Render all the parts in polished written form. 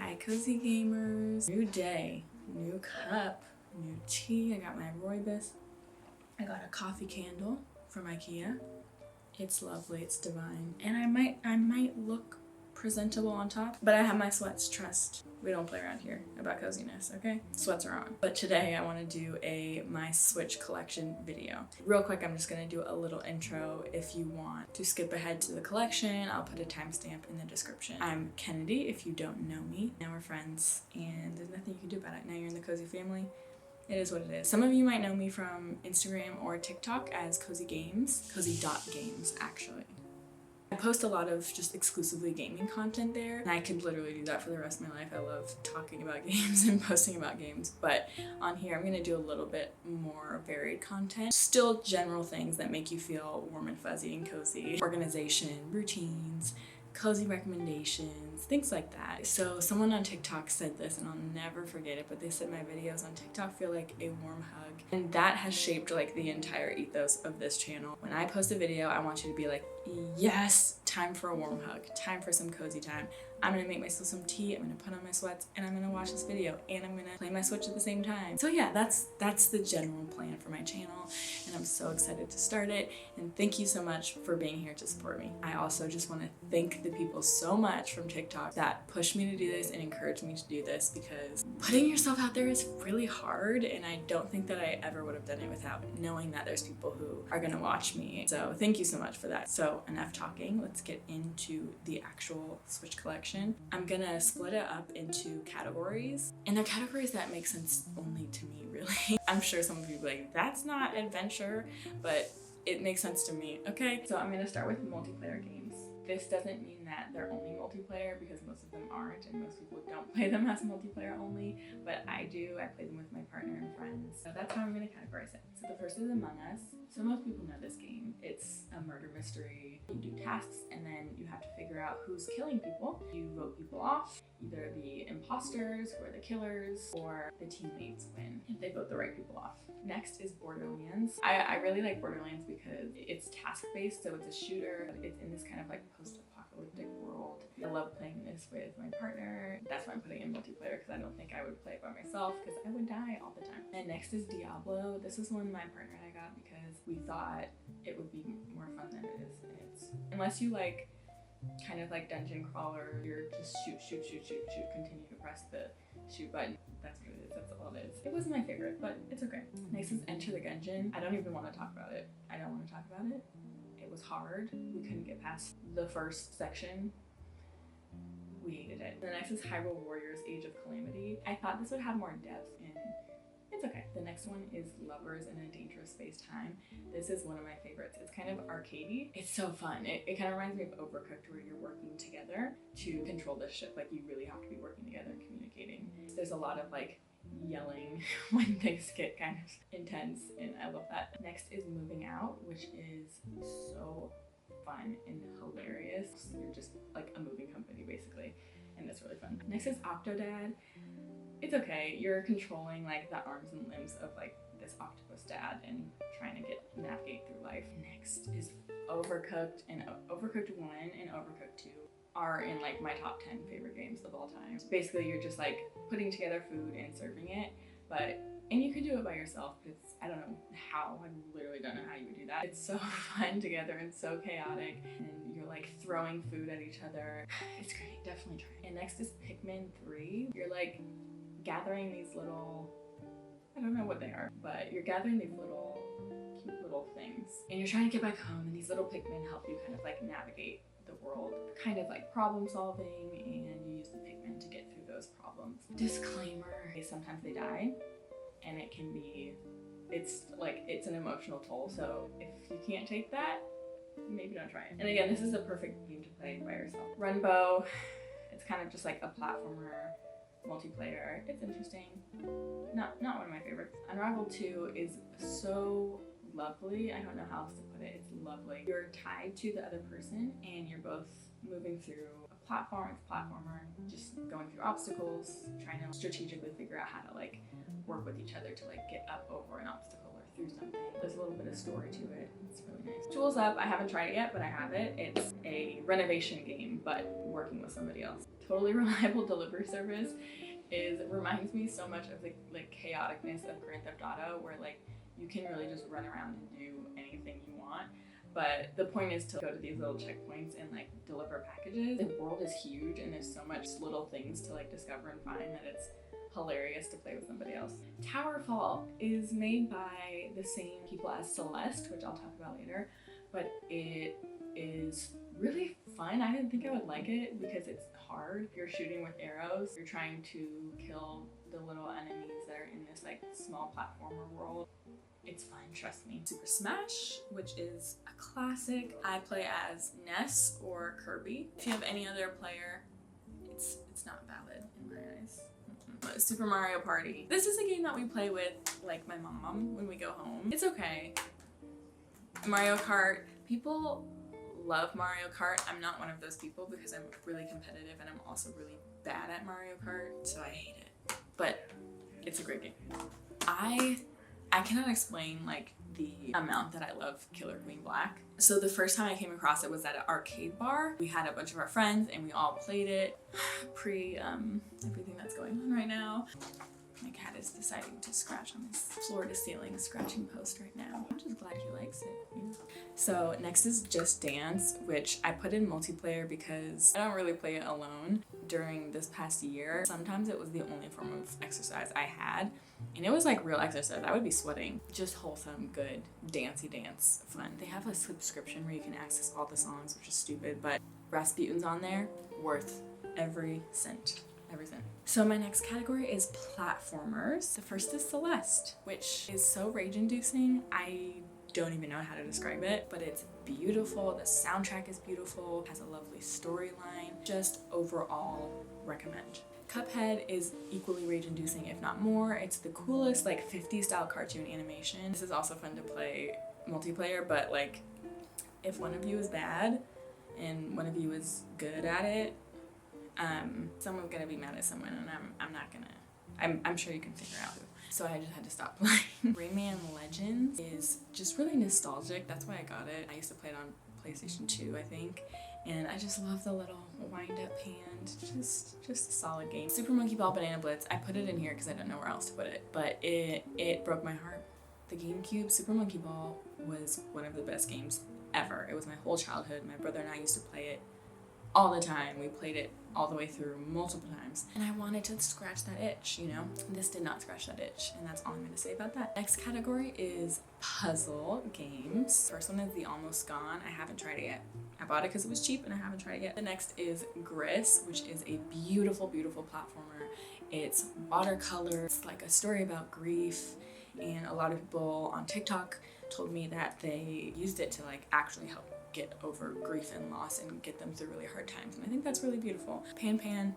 Hi cozy gamers. New day, new cup, new tea. I got my rooibos. I got a coffee candle from IKEA. It's lovely, it's divine. And I might look presentable on top, but I have my sweats, trust. We don't play around here about coziness, okay? Sweats are on. But today I want to do a My Switch collection video. Real quick, I'm just gonna do a little intro. If you want to skip ahead to the collection, I'll put a timestamp in the description. I'm Kennedy, if you don't know me. Now we're friends, and there's nothing you can do about it. Now you're in the cozy family. It is what it is. Some of you might know me from Instagram or TikTok as Cozy Games. Cozy.games, actually. I post a lot of just exclusively gaming content there, and I could literally do that for the rest of my life. I love talking about games and posting about games, but on here I'm gonna do a little bit more varied content. Still general things that make you feel warm and fuzzy and cozy. Organization, routines, cozy recommendations, things like that. So someone on TikTok said this, and I'll never forget it, but they said my videos on TikTok feel like a warm hug. And that has shaped like the entire ethos of this channel. When I post a video, I want you to be like, yes, time for a warm hug, time for some cozy time. I'm gonna make myself some tea, I'm gonna put on my sweats, and I'm gonna watch this video, and I'm gonna play my Switch at the same time. So yeah, that's the general plan for my channel, and I'm so excited to start it, and thank you so much for being here to support me. I also just wanna thank the people so much from TikTok that pushed me to do this and encouraged me to do this, because putting yourself out there is really hard, and I don't think that I ever would have done it without knowing that there's people who are gonna watch me. So thank you so much for that. So enough talking, let's get into the actual Switch collection. I'm gonna split it up into categories, and they're categories that make sense only to me, really. I'm sure some of you will be like, that's not adventure, but it makes sense to me, okay? So I'm gonna start with multiplayer games. This doesn't mean that they're only multiplayer, because most of them aren't, and most people don't play them as multiplayer only, but I do. I play them with my partner and friends. So that's how I'm gonna categorize it. So the first is Among Us. So most people know this game. It's a murder mystery. You do tasks, and then you have to figure out who's killing people. You vote people off. Either the imposters, who are the killers, or the teammates win if they vote the right people off. Next is Borderlands. I really like Borderlands because it's task-based, so it's a shooter. It's in this kind of like post-apocalyptic world. I love playing this with my partner. That's why I'm putting it in multiplayer, because I don't think I would play it by myself, because I would die all the time. And next is Diablo. This is one my partner and I got because we thought it would be more fun than it is. And it's, unless you like kind of like dungeon crawler, you're just shoot, continue to press the shoot button. That's what it is, that's all it is. It wasn't my favorite, but it's okay. Next is Enter the Gungeon. I don't even want to talk about it. I don't want to talk about it. It was hard. We couldn't get past the first section. We hated it. The next is Hyrule Warriors Age of Calamity. I thought this would have more depth, and it's okay. The next one is Lovers in a Dangerous Space-Time. This is one of my favorites. It's kind of arcadey. It's so fun. It kind of reminds me of Overcooked, where you're working together to control this ship. Like, you really have to be working together and communicating. There's a lot of like yelling when things get kind of intense, and I love that. Next is Moving Out, which is so fun and hilarious. You're just like a moving company basically, and it's really fun. Next is Octodad. It's okay. You're controlling like the arms and limbs of like this octopus dad and trying to navigate through life. Next is Overcooked, and Overcooked 1 and Overcooked 2 are in like my top 10 favorite games of all time. So basically you're just like putting together food and serving it, and you can do it by yourself, because I don't know how, I literally don't know how you would do that. It's so fun together and so chaotic, and you're like throwing food at each other. It's great, definitely try it. And next is Pikmin 3. You're like gathering these little, I don't know what they are, but you're gathering these little cute little things, and you're trying to get back home, and these little Pikmin help you kind of like navigate the world, kind of like problem solving, and you use the Pikmin to get through those problems. Disclaimer, sometimes they die, and it can be, it's an emotional toll, so if you can't take that, maybe don't try it. And again, this is a perfect game to play by yourself. Runbow, it's kind of just like a platformer multiplayer. It's interesting. Not one of my favorites. Unravel 2 is so lovely. I don't know how else to put it. It's lovely. You're tied to the other person, and you're both moving through a platform. It's a platformer, just going through obstacles, trying to strategically figure out how to like work with each other to like get up over an obstacle or through something. There's a little bit of story to it. It's really nice. Jewels Up, I haven't tried it yet, but I have it. It's a renovation game, but working with somebody else. Totally Reliable Delivery Service reminds me so much of the like chaoticness of Grand Theft Auto, where like you can really just run around and do anything you want. But the point is to go to these little checkpoints and like deliver packages. The world is huge and there's so much little things to like discover and find that it's hilarious to play with somebody else. Towerfall is made by the same people as Celeste, which I'll talk about later, but it is really fun. I didn't think I would like it because it's hard. You're shooting with arrows. You're trying to kill the little enemies that are in this like small platformer world. It's fun, trust me. Super Smash, which is a classic. I play as Ness or Kirby. If you have any other player, it's not valid in my eyes. Super Mario Party. This is a game that we play with like my mom when we go home. It's okay. Mario Kart. People love Mario Kart. I'm not one of those people because I'm really competitive and I'm also really bad at Mario Kart, so I hate it. But it's a great game. I cannot explain like the amount that I love Killer Queen Black. So the first time I came across it was at an arcade bar. We had a bunch of our friends and we all played it pre everything that's going on right now. My cat is deciding to scratch on this floor to ceiling scratching post right now. I'm just glad he likes it. You know? So next is Just Dance, which I put in multiplayer because I don't really play it alone. During this past year, sometimes it was the only form of exercise I had. And it was like real exercise. I would be sweating. Just wholesome, good, dancey dance fun. They have a subscription where you can access all the songs, which is stupid, but Rasputin's on there, worth every cent. Everything. So my next category is platformers. The first is Celeste, which is so rage-inducing. I don't even know how to describe it, but it's beautiful. The soundtrack is beautiful, has a lovely storyline. Just overall recommend. Cuphead is equally rage-inducing, if not more. It's the coolest like 50s style cartoon animation. This is also fun to play multiplayer, but like if one of you is bad and one of you is good at it, someone's gonna be mad at someone, and I'm not gonna. I'm sure you can figure out who. So I just had to stop playing. Rayman Legends is just really nostalgic. That's why I got it. I used to play it on PlayStation 2, I think, and I just love the little wind-up hand. Just a solid game. Super Monkey Ball Banana Blitz. I put it in here because I don't know where else to put it, but it broke my heart. The GameCube Super Monkey Ball was one of the best games ever. It was my whole childhood. My brother and I used to play it all the time. We played it all the way through multiple times, and I wanted to scratch that itch, you know? This did not scratch that itch, and that's all I'm gonna say about that. Next category is puzzle games. First one is the Almost Gone. I haven't tried it yet. I bought it because it was cheap and I haven't tried it yet. The next is Gris, which is a beautiful, beautiful platformer. It's watercolor. It's like a story about grief, and a lot of people on TikTok told me that they used it to like actually help get over grief and loss and get them through really hard times, and I think that's really beautiful. Pan Pan,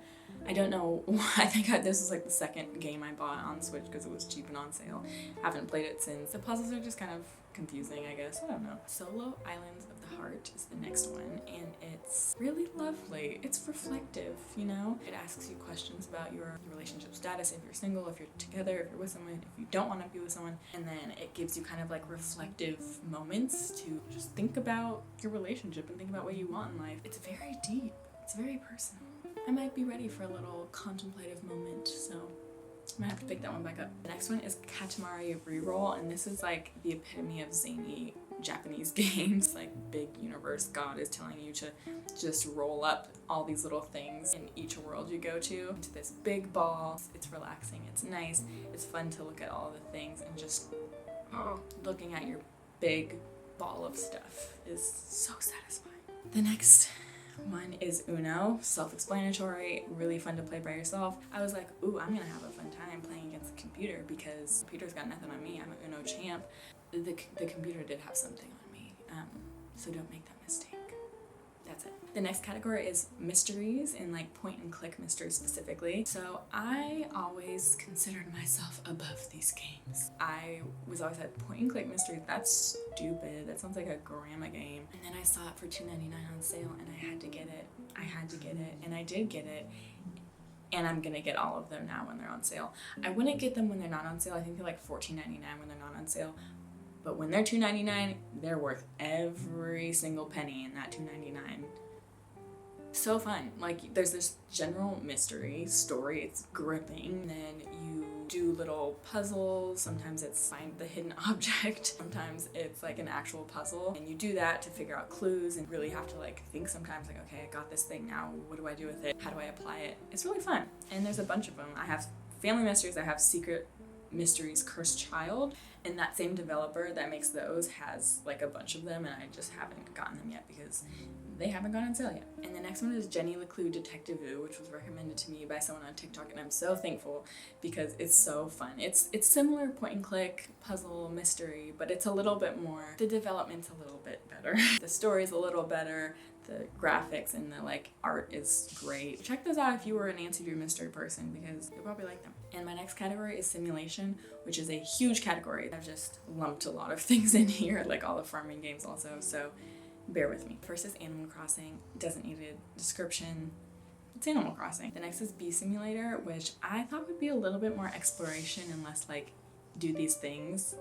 I don't know why. I think this was like the second game I bought on Switch because it was cheap and on sale. Haven't played it since. The puzzles are just kind of confusing, I guess. I don't know. Solo Islands of the Heart is the next one, and it's really lovely. It's reflective, you know? It asks you questions about your relationship status, if you're single, if you're together, if you're with someone, if you don't want to be with someone, and then it gives you kind of like reflective moments to just think about your relationship and think about what you want in life. It's very deep. It's very personal. I might be ready for a little contemplative moment, so I might have to pick that one back up. The next one is Katamari Reroll, and this is like the epitome of zany Japanese games. Like big universe god is telling you to just roll up all these little things in each world you go to into this big ball. It's relaxing, it's nice, it's fun to look at all the things, and just looking at your big ball of stuff is so satisfying. The next one is Uno, self-explanatory, really fun to play by yourself. I was like, ooh, I'm gonna have a fun time playing against the computer because the computer's got nothing on me. I'm an Uno champ. The computer did have something on me, so don't make that mistake. That's it. The next category is mysteries, and like point and click mysteries specifically. So I always considered myself above these games. I was always at point and click mysteries. That's stupid. That sounds like a grandma game. And then I saw it for $2.99 on sale, and I had to get it. And I did get it. And I'm gonna get all of them now when they're on sale. I wouldn't get them when they're not on sale. I think they're like $14.99 when they're not on sale. But when they're $2.99, they're worth every single penny in that $2.99. So fun. Like, there's this general mystery story. It's gripping. Then you do little puzzles. Sometimes it's find the hidden object. Sometimes it's like an actual puzzle. And you do that to figure out clues and really have to like think sometimes like, okay, I got this thing now. What do I do with it? How do I apply it? It's really fun. And there's a bunch of them. I have Family Mysteries. I have Secret Mysteries Cursed Child. And that same developer that makes those has like a bunch of them, and I just haven't gotten them yet because they haven't gone on sale yet. And the next one is Jenny LeClue Detective-Vu, which was recommended to me by someone on TikTok, and I'm so thankful because it's so fun. It's similar point and click, puzzle, mystery, but it's a little bit more, the development's a little bit better. The story's a little better. The graphics and the like art is great. Check those out if you were a Nancy Drew mystery person because you'll probably like them. And my next category is simulation, which is a huge category. I've just lumped a lot of things in here, like all the farming games also, so bear with me. First is Animal Crossing. Doesn't need a description. It's Animal Crossing. The next is Bee Simulator, which I thought would be a little bit more exploration and less like do these things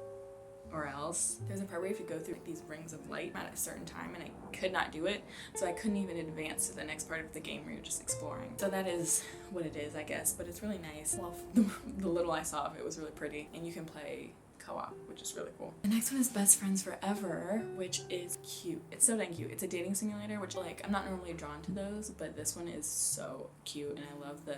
or else. There's a part where you have to go through these rings of light at a certain time, and I could not do it, so I couldn't even advance to the next part of the game where you're just exploring. So that is what it is, I guess, but it's really nice. Well, the little I saw of it was really pretty, and you can play co-op, which is really cool. The next one is Best Friends Forever, which is cute. It's so dang cute. It's a dating simulator, which like I'm not normally drawn to those, but this one is so cute, and I love the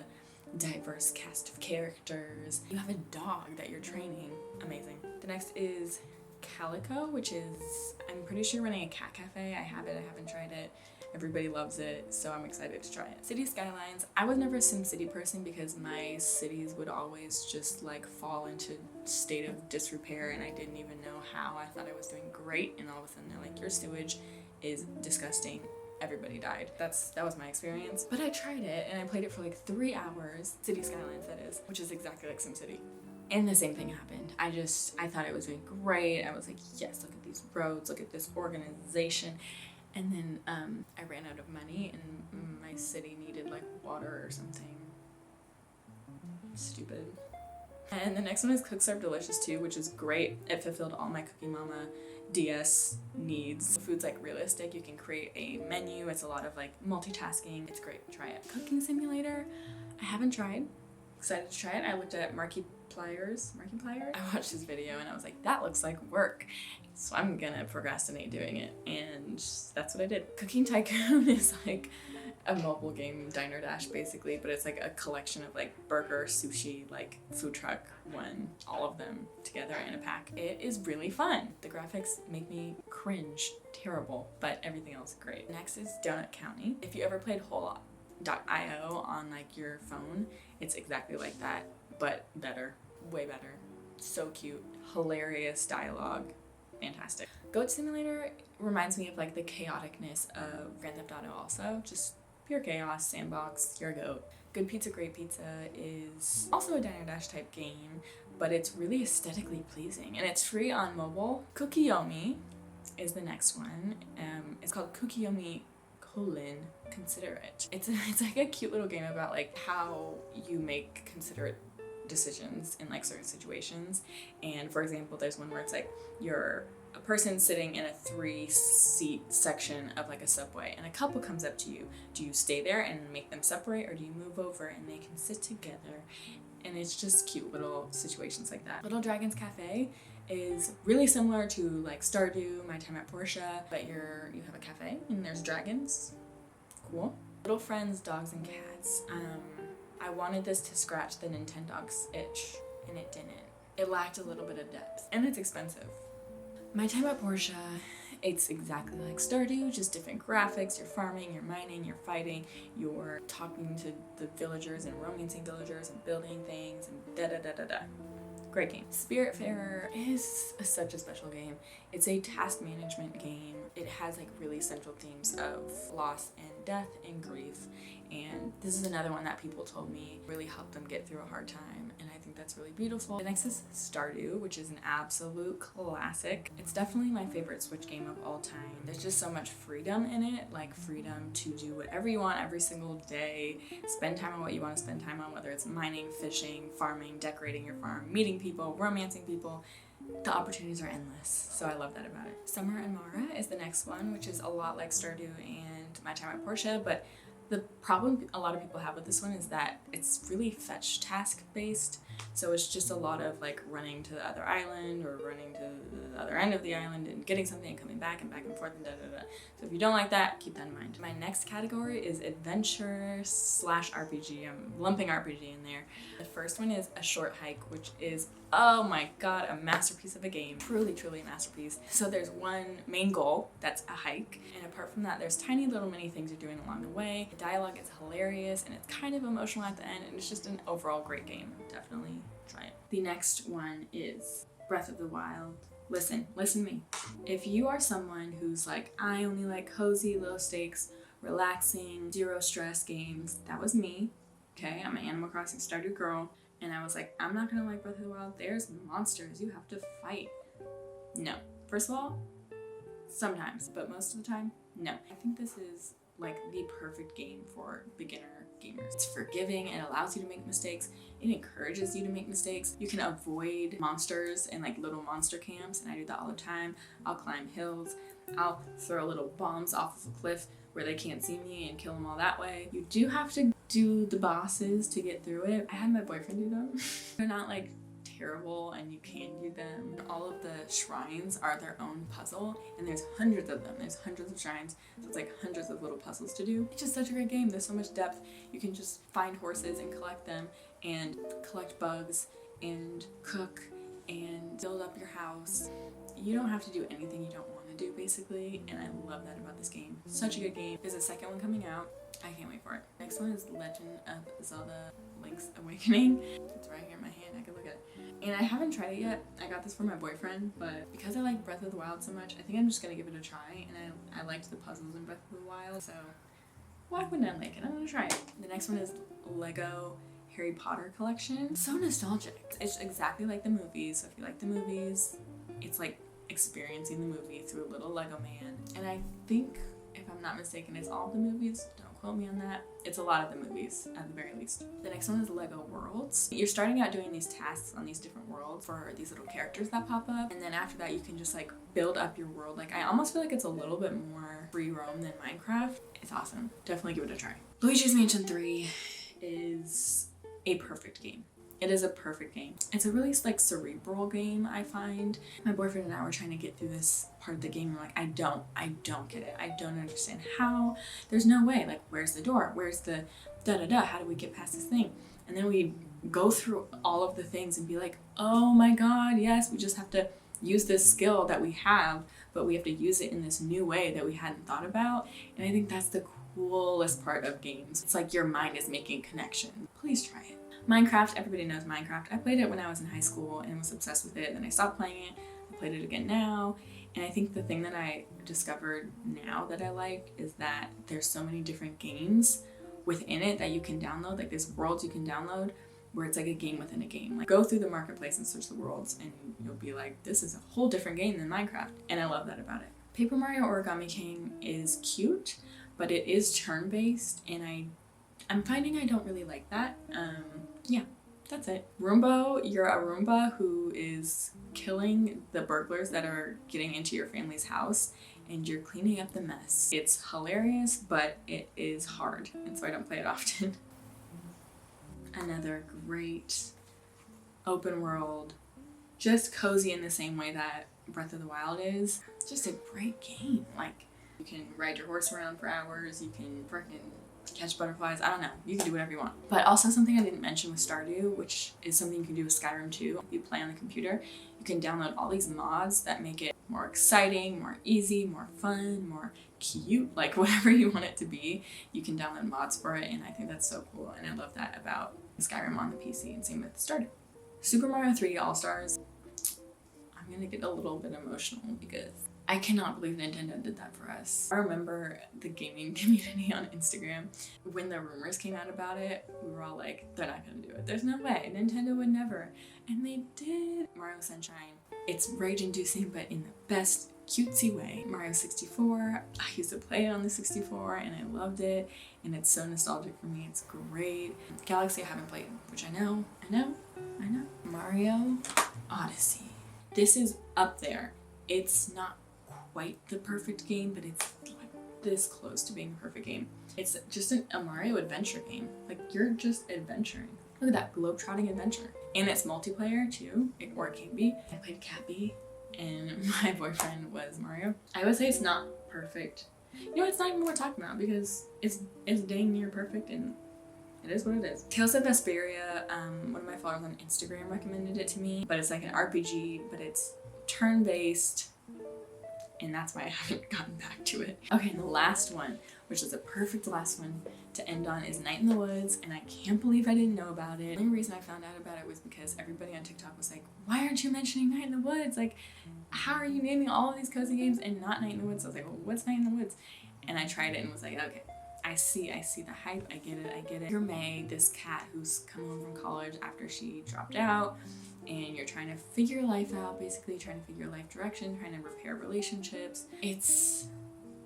diverse cast of characters. You have a dog that you're training. Amazing. The next is Calico, which is, I'm pretty sure running a cat cafe. I have it, I haven't tried it. Everybody loves it, so I'm excited to try it. City Skylines. I was never a SimCity person because my cities would always just like fall into state of disrepair and I didn't even know how. I thought I was doing great and all of a sudden they're like, your sewage is disgusting. Everybody died. That was my experience. But I tried it and I played it for like 3 hours. City Skylines, that is, which is exactly like SimCity. And the same thing happened. I thought I was doing great. I was like, yes, look at these roads, look at this organization. And then I ran out of money and my city needed like water or something. Stupid. And the next one is Cook Serve Delicious 2, which is great. It fulfilled all my Cooking Mama DS needs. The food's like realistic. You can create a menu. It's a lot of like multitasking. It's great. Try it. Cooking Simulator. I haven't tried. Excited to try it. I looked at Markiplier. I watched his video and I was like, that looks like work. So I'm gonna procrastinate doing it. And that's what I did. Cooking Tycoon is like a mobile game, Diner Dash basically, but it's like a collection of like burger, sushi, like food truck one, all of them together in a pack. It is really fun. The graphics make me cringe, terrible, but everything else great. Next is Donut County. If you ever played Hole.io on like your phone, it's exactly like that, but better, way better. So cute, hilarious dialogue, fantastic. Goat Simulator reminds me of like the chaoticness of Grand Theft Auto also, just pure chaos, sandbox, you're a goat. Good Pizza Great Pizza is also a Diner Dash type game, but it's really aesthetically pleasing and it's free on mobile. Kukiyomi is the next one. It's called Kukiyomi : Considerate. It's like a cute little game about like how you make considerate decisions in like certain situations. And for example, there's one where it's like you're a person sitting in a 3-seat section of like a subway and a couple comes up to you. Do you stay there and make them separate, or do you move over and they can sit together? And it's just cute little situations like that. Little Dragons Cafe is really similar to like Stardew, My Time at Portia, but you have a cafe and there's dragons. Cool. Little Friends Dogs and Cats. I wanted this to scratch the Nintendogs itch and it didn't. It lacked a little bit of depth and it's expensive. My Time at Portia, it's exactly like Stardew, just different graphics. You're farming, you're mining, you're fighting, you're talking to the villagers and romancing villagers and building things and da-da-da-da-da. Great game. Spiritfarer is such a special game. It's a task management game. It has like really central themes of loss and death and grief. And this is another one that people told me really helped them get through a hard time. And I think that's really beautiful. The next is Stardew, which is an absolute classic. It's definitely my favorite Switch game of all time. There's just so much freedom in it, like freedom to do whatever you want every single day, spend time on what you want to spend time on, whether it's mining, fishing, farming, decorating your farm, meeting people, romancing people. the opportunities are endless. So I love that about it. Summer and Mara is the next one, which is a lot like Stardew and My Time at Portia, but the problem a lot of people have with this one is that it's really fetch task based. So it's just a lot of like running to the other island or running to the other end of the island and getting something and coming back and forth and da da da. So if you don't like that, keep that in mind. My next category is adventure / RPG. I'm lumping RPG in there. The first one is A Short Hike, which is, oh my god, a masterpiece of a game. Truly, truly a masterpiece. So there's one main goal, that's a hike. And apart from that, there's tiny little mini things you're doing along the way. The dialogue is hilarious and it's kind of emotional at the end, and it's just an overall great game. Definitely try it. The next one is Breath of the Wild. Listen to me. If you are someone who's like, I only like cozy, low stakes, relaxing, zero stress games, that was me. Okay, I'm an Animal Crossing Stardew girl. And I was like, I'm not gonna like Breath of the Wild. There's monsters you have to fight. No. First of all, sometimes, but most of the time, no. I think this is like the perfect game for beginner gamers. It's forgiving, it allows you to make mistakes, it encourages you to make mistakes. You can avoid monsters and like little monster camps, and I do that all the time. I'll climb hills, I'll throw little bombs off of a cliff where they can't see me and kill them all that way. You do have to do the bosses to get through it. I had my boyfriend do them. They're not like terrible and you can do them. All of the shrines are their own puzzle and there's hundreds of them. There's hundreds of shrines, so it's like hundreds of little puzzles to do. It's just such a great game. There's so much depth. You can just find horses and collect them and collect bugs and cook and build up your house. You don't have to do anything you don't want to do basically, and I love that about this game. Such a good game. There's a second one coming out. I can't wait for it. Next one is Legend of Zelda Link's Awakening. It's right here in my hand, I can look at it. And I haven't tried it yet. I got this for my boyfriend, but because I like Breath of the Wild so much, I think I'm just gonna give it a try, and I liked the puzzles in Breath of the Wild, so why wouldn't I like it? I'm gonna try it. The next one is Lego Harry Potter collection. So nostalgic. It's exactly like the movies. So if you like the movies, it's like experiencing the movie through a little Lego man. And I think, if I'm not mistaken, it's all of the movies. Don't quote me on that. It's a lot of the movies, at the very least. The next one is Lego Worlds. You're starting out doing these tasks on these different worlds for these little characters that pop up. And then after that, you can just like build up your world. Like, I almost feel like it's a little bit more free roam than Minecraft. It's awesome. Definitely give it a try. Luigi's Mansion 3 is a perfect game. It is a perfect game. It's a really like cerebral game, I find. My boyfriend and I were trying to get through this part of the game. We're like, I don't get it. I don't understand how. There's no way. Like, where's the door? Where's the da-da-da? How do we get past this thing? And then we go through all of the things and be like, oh my god, yes, we just have to use this skill that we have, but we have to use it in this new way that we hadn't thought about. And I think that's the coolest part of games. It's like your mind is making connection. Please try it. Minecraft, everybody knows Minecraft. I played it when I was in high school and was obsessed with it. Then I stopped playing it. I played it again now. And I think the thing that I discovered now that I like is that there's so many different games within it that you can download. Like, there's worlds you can download where it's like a game within a game. Like, go through the marketplace and search the worlds and you'll be like, this is a whole different game than Minecraft. And I love that about it. Paper Mario Origami King is cute, but it is turn-based and I'm finding I don't really like that. Yeah, that's it. Roomba, you're a Roomba who is killing the burglars that are getting into your family's house and you're cleaning up the mess. It's hilarious, but it is hard, and so I don't play it often. Another great open world, just cozy in the same way that Breath of the Wild is. Just a great game. Like, you can ride your horse around for hours, you can freaking catch butterflies, I don't know, you can do whatever you want. But also something I didn't mention with Stardew, which is something you can do with Skyrim too. If you play on the computer, you can download all these mods that make it more exciting, more easy, more fun, more cute, like whatever you want it to be. You can download mods for it, and I think that's so cool, and I love that about Skyrim on the PC, and same with Stardew. Super Mario 3D All-Stars, I'm gonna get a little bit emotional because I cannot believe Nintendo did that for us. I remember the gaming community on Instagram, when the rumors came out about it, we were all like, they're not gonna do it. There's no way. Nintendo would never. And they did. Mario Sunshine. It's rage-inducing, but in the best cutesy way. Mario 64, I used to play it on the 64 and I loved it. And it's so nostalgic for me. It's great. Galaxy I haven't played, which I know. Mario Odyssey. This is up there. It's not quite the perfect game, but it's like this close to being a perfect game. It's just a Mario adventure game. Like, you're just adventuring. Look at that, globetrotting adventure. And it's multiplayer too, or it can be. I played Cappy and my boyfriend was Mario. I would say it's not perfect. You know, it's not even worth talking about because it's dang near perfect and it is what it is. Tales of Vesperia, one of my followers on Instagram recommended it to me, but it's like an RPG, but it's turn-based, and that's why I haven't gotten back to it. Okay, and the last one, which is a perfect last one to end on, is Night in the Woods, and I can't believe I didn't know about it. The only reason I found out about it was because everybody on TikTok was like, why aren't you mentioning Night in the Woods? Like, how are you naming all of these cozy games and not Night in the Woods? I was like, well, what's Night in the Woods? And I tried it and was like, okay, I see the hype, I get it. You're May, this cat who's come home from college after she dropped out, and you're trying to figure life out, basically trying to figure life direction, trying to repair relationships. It's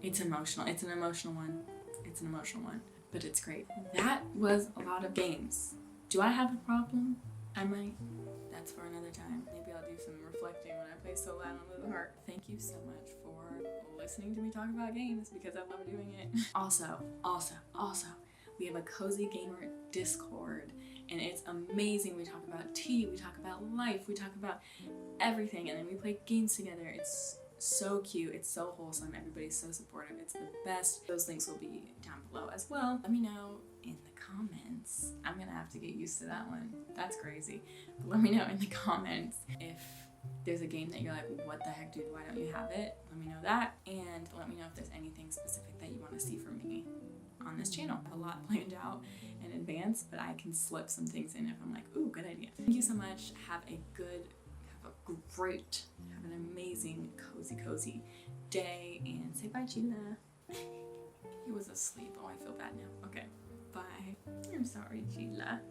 emotional. It's an emotional one. But it's great. That was a lot of games. Do I have a problem? I might. That's for another time. Maybe I'll do some reflecting when I play So Loud Under the Heart. Thank you so much for listening to me talk about games because I love doing it. Also, we have a Cozy Gamer Discord, and it's amazing. We talk about tea, we talk about life, we talk about everything, and then we play games together. It's so cute, it's so wholesome, everybody's so supportive, it's the best. Those links will be down below as well. Let me know in the comments. I'm gonna have to get used to that one. That's crazy. But let me know in the comments if there's a game that you're like, what the heck, dude, why don't you have it? Let me know that, and let me know if there's anything specific that you want to see from me on this channel. A lot planned out in advance, but I can slip some things in if I'm like, ooh, good idea. Thank you so much. Have an amazing, cozy day, and say bye, Gila. He was asleep. Oh, I feel bad now. Okay, bye. I'm sorry, Gila.